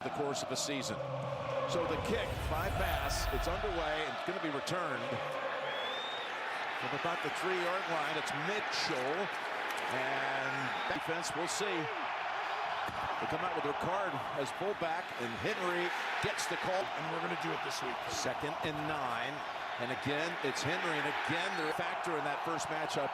the course of a season. So the kick by Bass, it's underway and it's going to be returned from about the 3-yard line. It's Mitchell and defense, we'll see. They come out with their card as fullback and Henry gets the call. And we're going to do it this week. 2nd and 9. And again, it's Henry. And again, they're a factor in that first matchup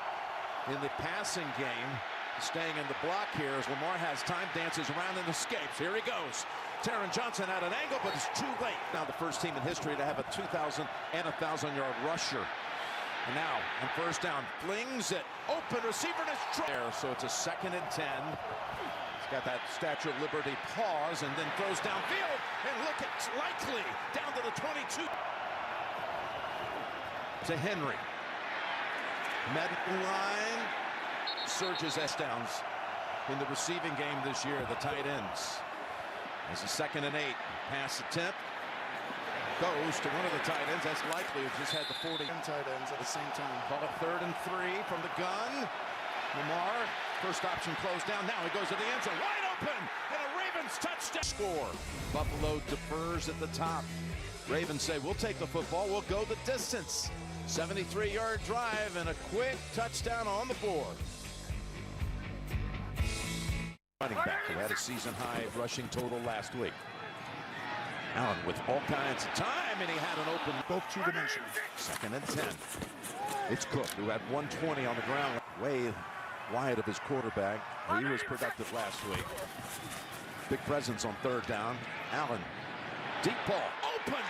in the passing game. Staying in the block here as Lamar has time, dances around and escapes. Here he goes. Taron Johnson at an angle, but it's too late. Now the first team in history to have a 2,000 and 1,000-yard rusher. And now on first down, flings it. Open receiver and it's there. So it's a 2nd and 10. He's got that Statue of Liberty pause and then throws downfield. And look at Likely down to the 22. To Henry. Medical line. Surges S-downs in the receiving game this year, the tight ends. As a 2nd and 8 pass attempt goes to one of the tight ends. That's Likely, who just had the 40 tight ends at the same time. Call it 3rd and 3 from the gun. Lamar, first option closed down. Now he goes to the end zone, wide open, and a Ravens touchdown score. Buffalo defers at the top. Ravens say, we'll take the football, we'll go the distance. 73-yard drive and a quick touchdown on the board. Running back who had a season-high rushing total last week. Allen with all kinds of time, and he had an open. Both two-dimensional. 2nd and 10. It's Cook, who had 120 on the ground, way wide of his quarterback. He was productive last week. Big presence on 3rd down. Allen, deep ball, open,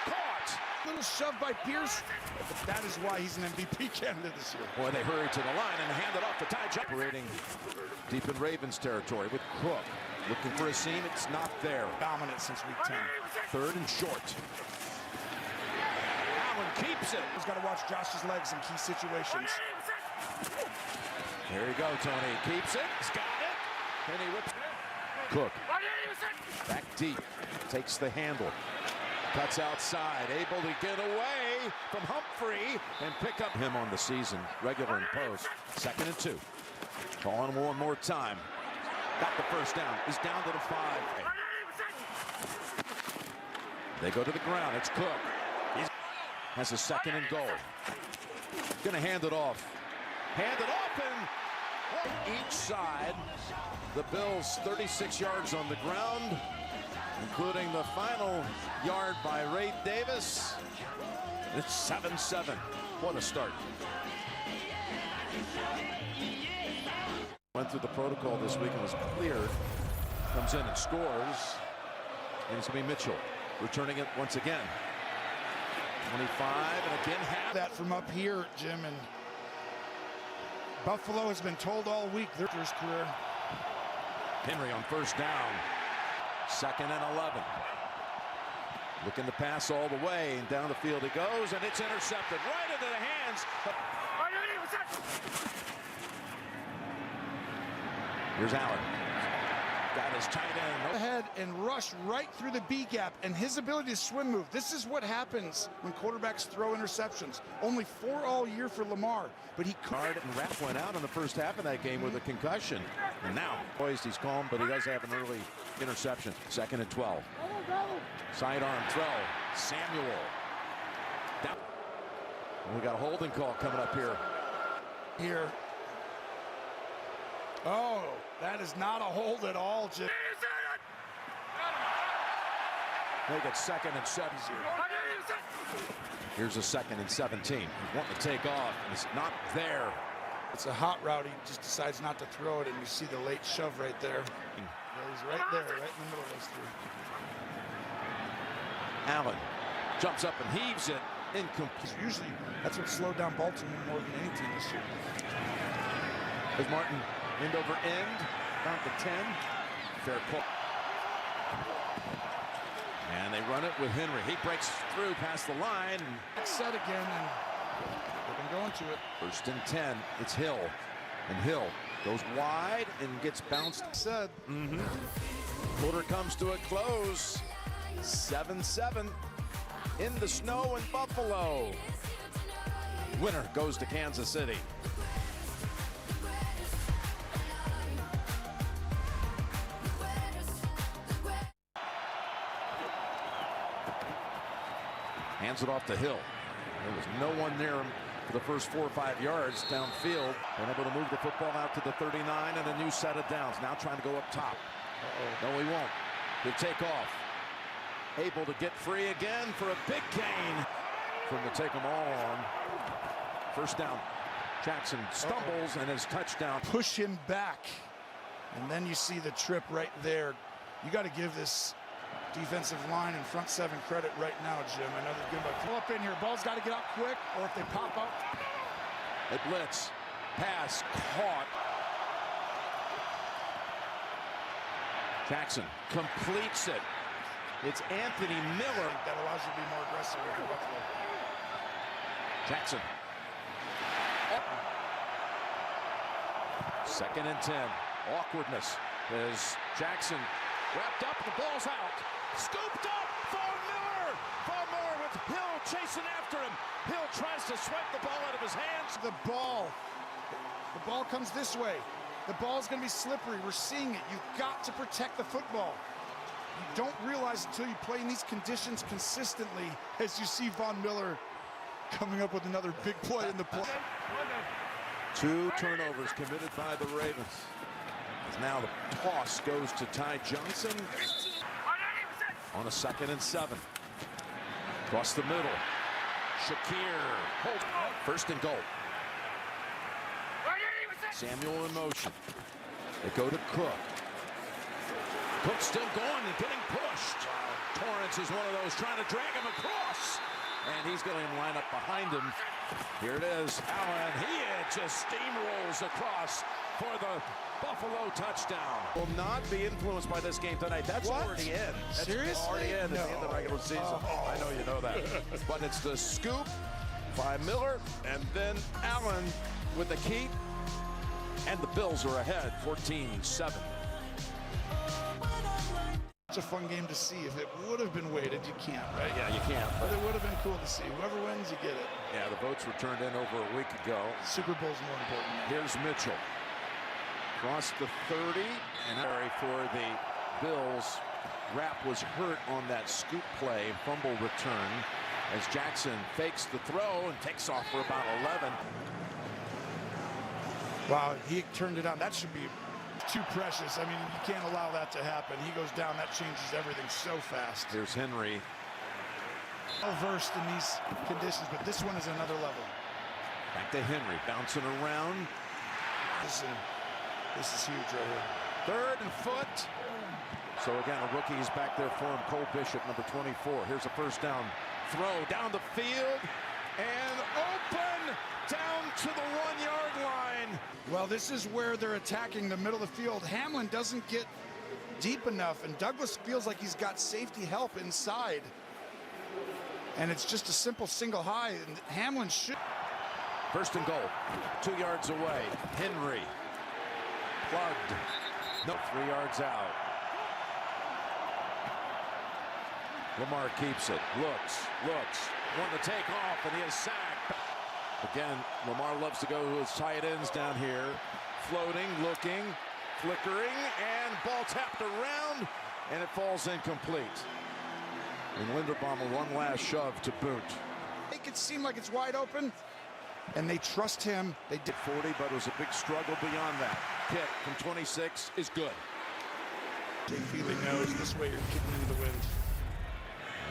caught. Little shove by Pierce. That is why he's an MVP candidate this year. Boy, they hurry to the line and hand it off to Ty Johnson. Operating deep in Ravens territory with Cook. Looking for a seam, it's not there. Dominant since week 10. 3rd and short. Allen keeps it. He's got to watch Josh's legs in key situations. There you go, Tony. Keeps it. He's got it. And he whips. Cook. Back deep. Takes the handle. Cuts outside. Able to get away from Humphrey and pick up him on the season. Regular and post. 2nd and 2. Calling one more time. Got the first down. He's down to the 5. They go to the ground. It's Cook. He has a 2nd and goal. Gonna hand it off. Hand it off and each side. The Bills 36 yards on the ground, including the final yard by Ray Davis. It's 7-7. What a start. Went through the protocol this week and was cleared. Comes in and scores. And it's going to be Mitchell returning it once again. 25 and again half. That from up here, Jim, and Buffalo has been told all week their first career. Henry on first down. 2nd and 11. Looking to pass all the way, and down the field he goes, and it's intercepted right into the hands. Here's Allen. Got his tight end. Ahead and rush right through the B gap, and his ability to swim move. This is what happens when quarterbacks throw interceptions. Only 4 all year for Lamar, but he Card and Rapp went out in the first half of that game with a concussion. And now, poised, he's calm, but he does have an early interception. 2nd and 12. Sidearm throw. Samuel. Down. We got a holding call coming up here. Here. Oh, that is not a hold at all, Jim. Make it 2nd and 7. Here's a 2nd and 17. He's wanting to take off, and it's not there. It's a hot route. He just decides not to throw it, and you see the late shove right there. Yeah, he's right there, right in the middle of those 3. Allen jumps up and heaves it. Incomplete. Usually, that's what slowed down Baltimore more than any team this year. There's Martin, end over end, down to 10. Fair call. And they run it with Henry. He breaks through past the line. Set again, and they've been going to it. 1st and 10. It's Hill. And Hill goes wide and gets bounced. Said. Quarter comes to a close. 7-7 in the snow in Buffalo. Winner goes to Kansas City. Hands it off to Hill. There was no one near him for the first 4 or 5 yards downfield. And able to move the football out to the 39 and a new set of downs. Now trying to go up top. No, he won't. He'll take off. Able to get free again for a big gain. From to take them all on. First down. Jackson stumbles and his touchdown. Push him back. And then you see the trip right there. You got to give this defensive line and front seven credit right now, Jim. I know they're good, but pull up in here. Ball's got to get out quick, or if they pop up. They blitz. Pass caught. Jackson completes it. It's Anthony Miller. That allows you to be more aggressive with the Buffalo. Jackson. Second and 10. Awkwardness as Jackson wrapped up. The ball's out. Scooped up. Von Miller. Von Miller with Hill chasing after him. Hill tries to swipe the ball out of his hands. The ball comes this way. The ball's going to be slippery. We're seeing it. You've got to protect the football. You don't realize until you play in these conditions consistently, as you see Von Miller coming up with another big play in the play. 2 turnovers committed by the Ravens. Now the toss goes to Ty Johnson on a 2nd and 7. Across the middle. Shakir. Hold. 1st and goal. Samuel in motion. They go to Cook. Cook still going and getting pushed. Torrance is one of those trying to drag him across. And he's going to line up behind him. Here it is. Allen. He just steamrolls across for the Buffalo touchdown. Will not be influenced by this game tonight. That's already in. That's Seriously? already in at the end of the regular season. I know you know that. But it's the scoop by Miller and then Allen with the keep. And the Bills are ahead 14-7. It's a fun game to see. If it would have been weighted, you can't, right? Yeah, you can't. But it would have been cool to see. Whoever wins, you get it. Yeah, the votes were turned in over a week ago. Super Bowl's more important. Here's Mitchell. Across the 30. And for the Bills. Rapp was hurt on that scoop play, fumble return, as Jackson fakes the throw and takes off for about 11. Wow, he turned it on. That should be too precious. I mean, you can't allow that to happen. He goes down. That changes everything so fast. Here's Henry. Well versed in these conditions, but this one is another level. Back to Henry, bouncing around. This is huge right here. 3rd and foot. So again, a rookie is back there for him. Cole Bishop, number 24. Here's a first down throw down the field and open down to the 1-yard line. Well, this is where they're attacking the middle of the field. Hamlin doesn't get deep enough, and Douglas feels like he's got safety help inside. And it's just a simple single high, and Hamlin should. 1st and goal, 2 yards away. Henry plugged. No, 3 yards out. Lamar keeps it. Looks. Want to take off, and he is sacked. Again, Lamar loves to go to his tight ends down here. Floating, looking, flickering, and ball tapped around, and it falls incomplete. And Linderbaum one last shove to boot. Make it seem like it's wide open, and they trust him. They did 40, but it was a big struggle beyond that. Kick from 26 is good. Jake Feely knows this way you're kicking into the wind.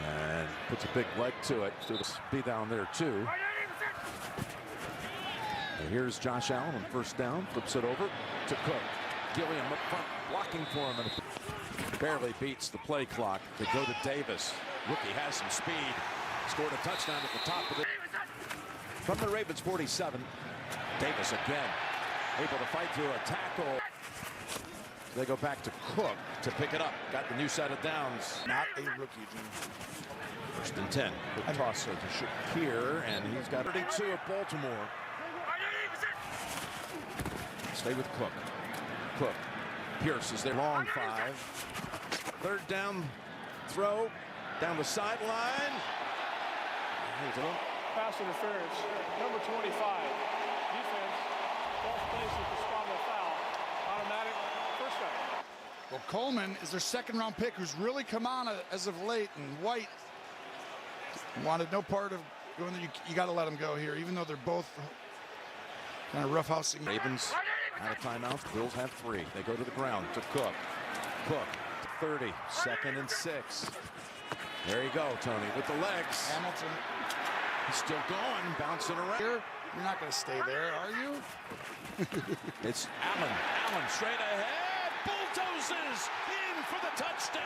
And puts a big leg to it. So it'll be down there too. And here's Josh Allen on 1st down. Flips it over to Cook. Gilliam up front blocking for him. And barely beats the play clock. They go to Davis. Rookie has some speed. Scored a touchdown at the top of it. From the Ravens 47. Davis again. Able to fight through a tackle. They go back to Cook to pick it up. Got the new set of downs. Not a rookie, Jim. 1st and 10. Good toss to Shakir, and he's got 32 at Baltimore. Stay with Cook. Cook. Pierce is there. Long 5. 3rd down. Throw. Down the sideline. Pass interference. Number 25. Defense. False place at the spot of the foul. Automatic first down. Well, Coleman is their 2nd-round pick, who's really come on as of late, and White Wanted no part of going there. You got to let them go here, even though they're both kind of roughhousing. Ravens out of timeouts. Bills have 3. They go to the ground to Cook. Cook to 30. 2nd and 6. There you go, Tony, with the legs. Hamilton. He's still going, bouncing around. Here, you're not going to stay there, are you? It's Allen. Allen straight ahead. Bulldozes in for the touchdown.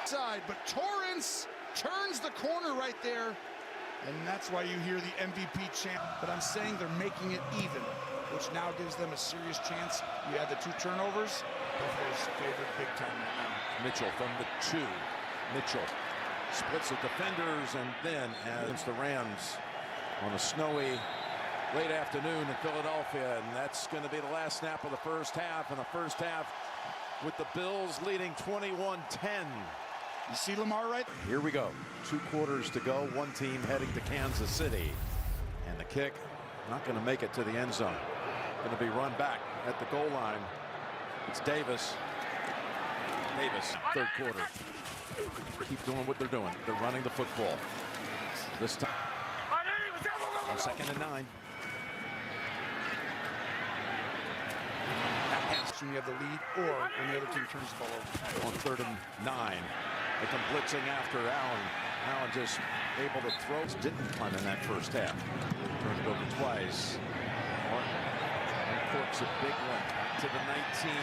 Side, but Torrance turns the corner right there. And that's why you hear the MVP chant. But I'm saying they're making it even, which now gives them a serious chance. You add the 2 turnovers. Buffalo's favored big time right now. Mitchell from the 2. Mitchell splits the defenders and then against the Rams on a snowy late afternoon in Philadelphia. And that's going to be the last snap of the first half. And the first half with the Bills leading 21-10. You see Lamar right? Here we go. 2 quarters to go. One team heading to Kansas City. And the kick not going to make it to the end zone. Going to be run back at the goal line. It's Davis. Davis, 3rd quarter. Keep doing what they're doing. They're running the football. This time. On 2nd and 9. When you have the lead or when the other team turns the ball over. On 3rd and 9. They come blitzing after Allen. Allen just able to throw. Didn't punt in that first half. Turned it over twice. Martin uncorks a big one. Back to the 19.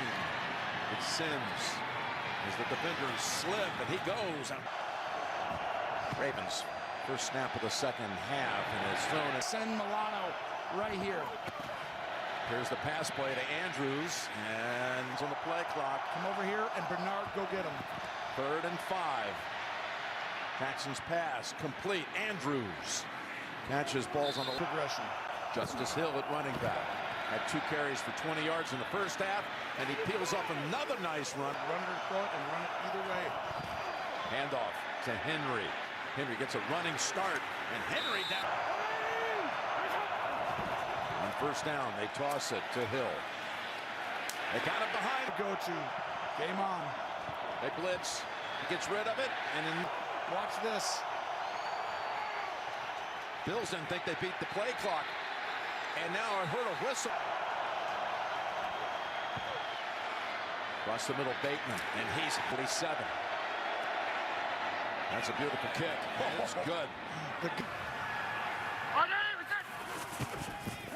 It's Sims. As the defenders slip, and he goes. Ravens, first snap of the 2nd half, and it's thrown. Send Milano right here. Here's the pass play to Andrews, and it's on the play clock. Come over here, and Bernard, go get him. 3rd and 5. Jackson's pass complete. Andrews catches balls on the Progression. Justice Hill at running back. Had 2 carries for 20 yards in the first half, and he peels off another nice run. Run or throw it and run it either way. Handoff to Henry. Henry gets a running start, and Henry down. On 1st down, they toss it to Hill. They got it behind. Go to. Game on. They blitz. He gets rid of it, and then watch this. Bills didn't think they beat the play clock. And now I heard a whistle. Across the middle, Bateman, and he's 47. That's a beautiful kick. It's good.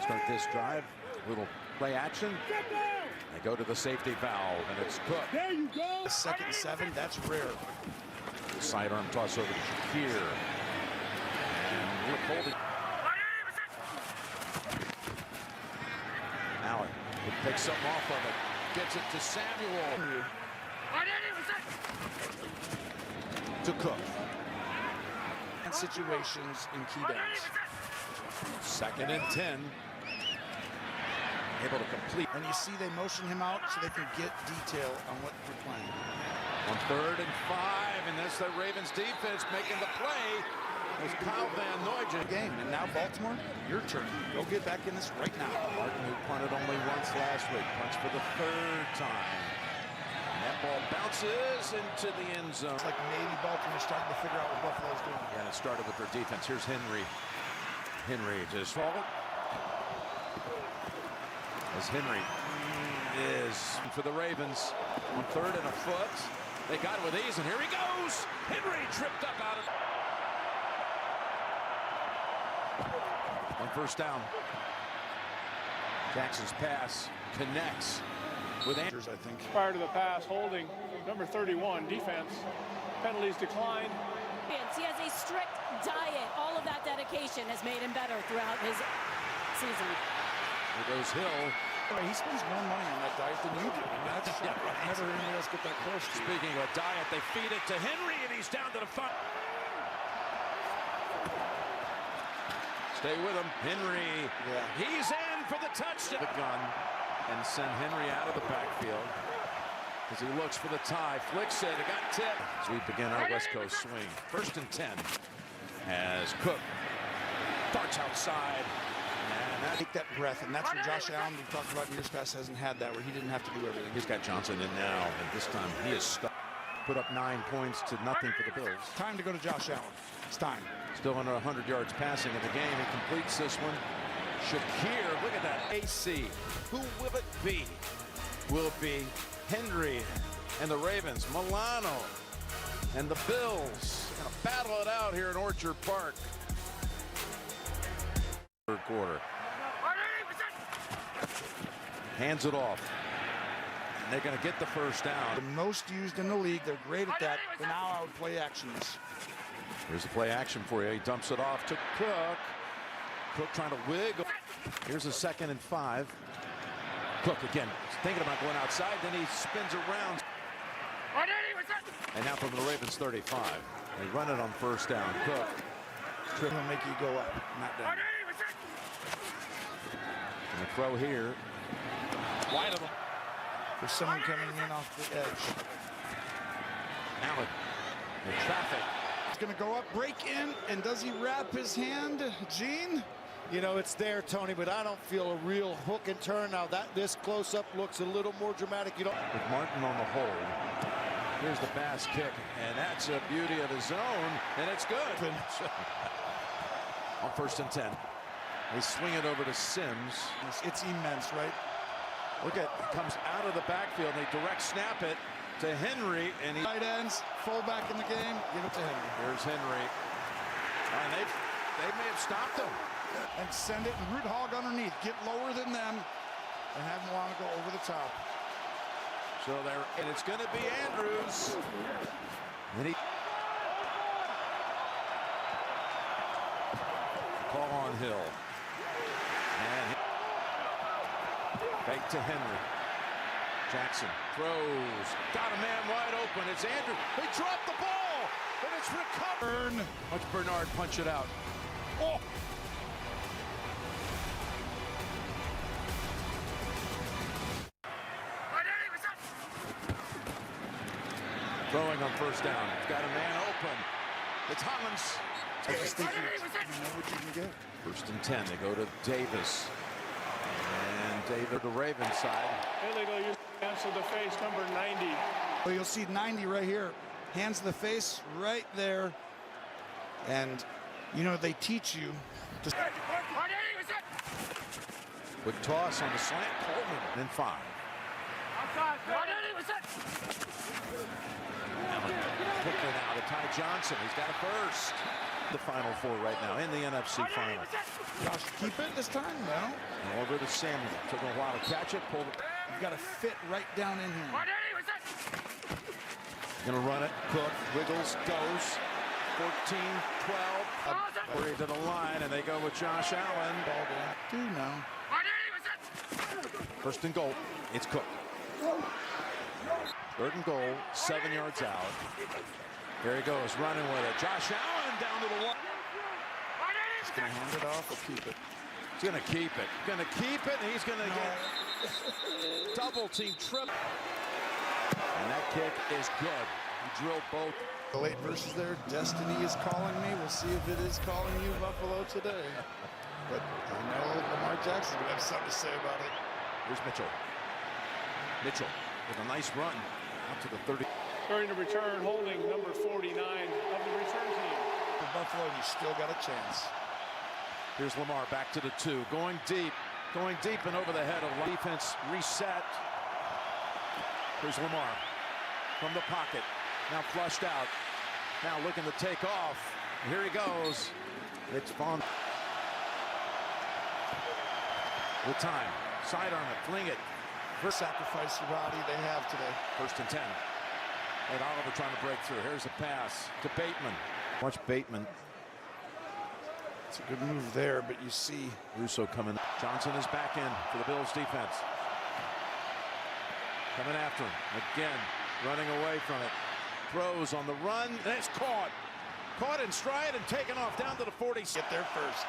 Start this drive. Little play action. They go to the safety valve, and it's Cook. There you go. 2nd and 7. That's rare. Sidearm toss over to Shakir. And look, holding. Allen picks something off of it. Gets it to Samuel. To Cook. And situations in key downs. 2nd and 10. Able to complete. And you see they motion him out so they can get detail on what they're playing. On 3rd and 5, and that's the Ravens defense making the play. Was Kyle Van Noygen. Game, and now Baltimore, your turn. Go get back in this right now. Martin, who punted only once last week, punts for the 3rd time. And that ball bounces into the end zone. It's like maybe Baltimore's starting to figure out what Buffalo's doing. And it started with their defense. Here's Henry. Henry just fall it. As Henry is for the Ravens on 3rd and a foot. They got it with ease, and here he goes. Henry tripped up out of. On 1st down. Jackson's pass connects with Andrews, I think. Prior to the pass, holding number 31, defense. Penalties declined. He has a strict diet. All of that dedication has made him better throughout his season. There goes Hill. He spends more money on that diet than you do. I mean, that's I've never heard anybody else get that close to. Speaking of a diet, they feed it to Henry, and he's down to the 5. Stay with him. Henry. Yeah. He's in for the touchdown. The gun and send Henry out of the backfield as he looks for the tie. Flicks it. It got tipped. As we begin our West Coast swing. 1st and 10 as Cook darts outside. And take that breath, and that's what Josh Allen, we've talked about in years past, hasn't had that, where he didn't have to do everything. He's got Johnson in now, and this time he is stuck. put up 9 points to nothing for the Bills. Time to go to Josh Allen. It's time. Still under 100 yards passing in the game. He completes this one. Shakir, look at that. AC. Who will it be? Will it be Henry and the Ravens? Milano and the Bills. Gonna battle it out here in Orchard Park. Third quarter. Hands it off. And they're going to get the first down. The most used in the league. They're great at that. But now I would play action this. Here's the play action for you. He dumps it off to Cook. Cook trying to wiggle. Here's a 2nd and 5. Cook again, thinking about going outside. Then he spins around. And now from the Ravens 35. They run it on first down. Cook. He'll make you go up, not down. And the throw here. Wide of them. There's someone coming in off the edge. Allen. The traffic. He's going to go up, break in, and does he wrap his hand, Gene? You know, it's there, Tony, but I don't feel a real hook and turn. Now that this close-up looks a little more dramatic. You don't. With Martin on the hold. Here's the pass kick, and that's a beauty of his own, and it's good. On 1st and 10. They swing it over to Sims. It's immense, right? Look at, it comes out of the backfield. They direct snap it to Henry, and he. Tight ends, fullback in the game, give it to Henry. Here's Henry. And they may have stopped him. And send it and root hog underneath. Get lower than them and have Milano go over the top. So there, and it's going to be Andrews. And he call on Hill. And back to Henry. Jackson throws. Got a man wide open. It's Andrews. They dropped the ball, and it's recovered. Watch Bernard punch it out. Oh. Throwing on first down. Got a man open. It's Hollins. I just think you know what you can get. 1st and 10. They go to Davis. And David, the Ravens side. Here they go. You answer the face, number 90. Well, you'll see 90 right here. Hands to the face right there. And, you know, they teach you to. Quick toss on the slant. Coleman. Then 5. Quickly now to Ty Johnson. He's got a first. The Final Four right now in the NFC Final. Josh, keep it this time? No. And over to Samuel. Took a while to catch it. Pulled it. You've got to fit right down in here. Gonna run it. Cook wiggles, goes. 14, 12. Hurry to the line, and they go with Josh Allen. Ball game. 2 now. 1st and goal. It's Cook. 3rd and goal, 7 yards out. There he goes, running with it. Josh Allen down to the 1. He's going to hand it off or keep it. He's going to keep it. Going to keep it, and he's going to get double team trip. And that kick is good. He drilled both. The late verses there. Destiny is calling me. We'll see if it is calling you, Buffalo, today. But I know Lamar Jackson will have something to say about it. Here's Mitchell. Mitchell with a nice run out to the 30. During the return, holding number 49 of the return team. For Buffalo, you still got a chance. Here's Lamar back to the 2, going deep and over the head of defense. Reset. Here's Lamar from the pocket, now flushed out, now looking to take off. Here he goes. It's Vaughn. With time, sidearm it, fling it. First sacrifice your body they have today. 1st and 10. And Oliver trying to break through. Here's a pass to Bateman. Watch Bateman. It's a good move there, but you see Russo coming. Johnson is back in for the Bills defense. Coming after him. Again, running away from it. Throws on the run, and it's caught. Caught in stride and taken off down to the 40. get there first.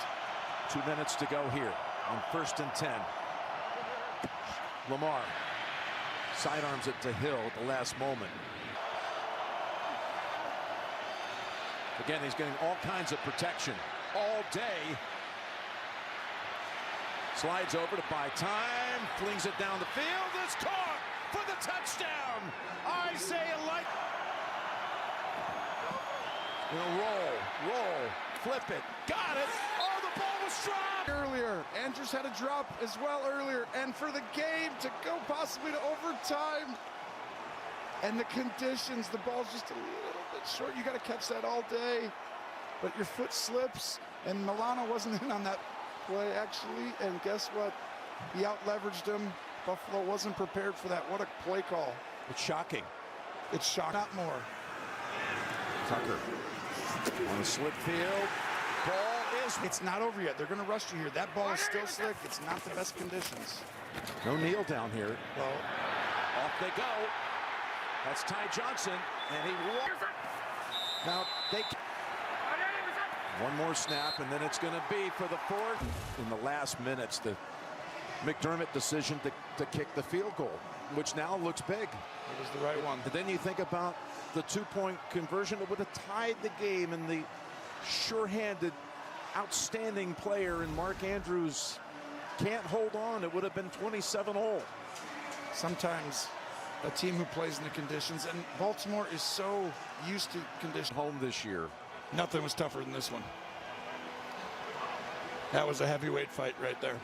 2 minutes to go here on 1st and 10. Lamar sidearms it to Hill at the last moment. Again, he's getting all kinds of protection all day. Slides over to buy time, flings it down the field. It's caught for the touchdown. Isaiah Light. Roll, flip it, got it. Oh, the ball was dropped. Earlier, Andrews had a drop as well earlier, and for the game to go possibly to overtime, and the conditions, the ball's just a little bit short. You got to catch that all day, but your foot slips, and Milano wasn't in on that play actually, and guess what? He out-leveraged him. Buffalo wasn't prepared for that. What a play call. It's shocking. It's shocking. Not more. Tucker on a slick field. Ball is... It's not over yet. They're going to rush you here. That ball is still slick. It's not the best conditions. No kneel down here. Well, off they go. That's Ty Johnson, and he walks. Now, one more snap, and then it's going to be for the fourth. In the last minutes, the McDermott decision to kick the field goal, which now looks big. it was the right one. And then you think about the two-point conversion. It would have tied the game, and the sure-handed, outstanding player in Mark Andrews can't hold on. It would have been 27-all. Sometimes a team who plays in the conditions, and Baltimore is so used to conditions. Home this year. Nothing was tougher than this one. That was a heavyweight fight right there.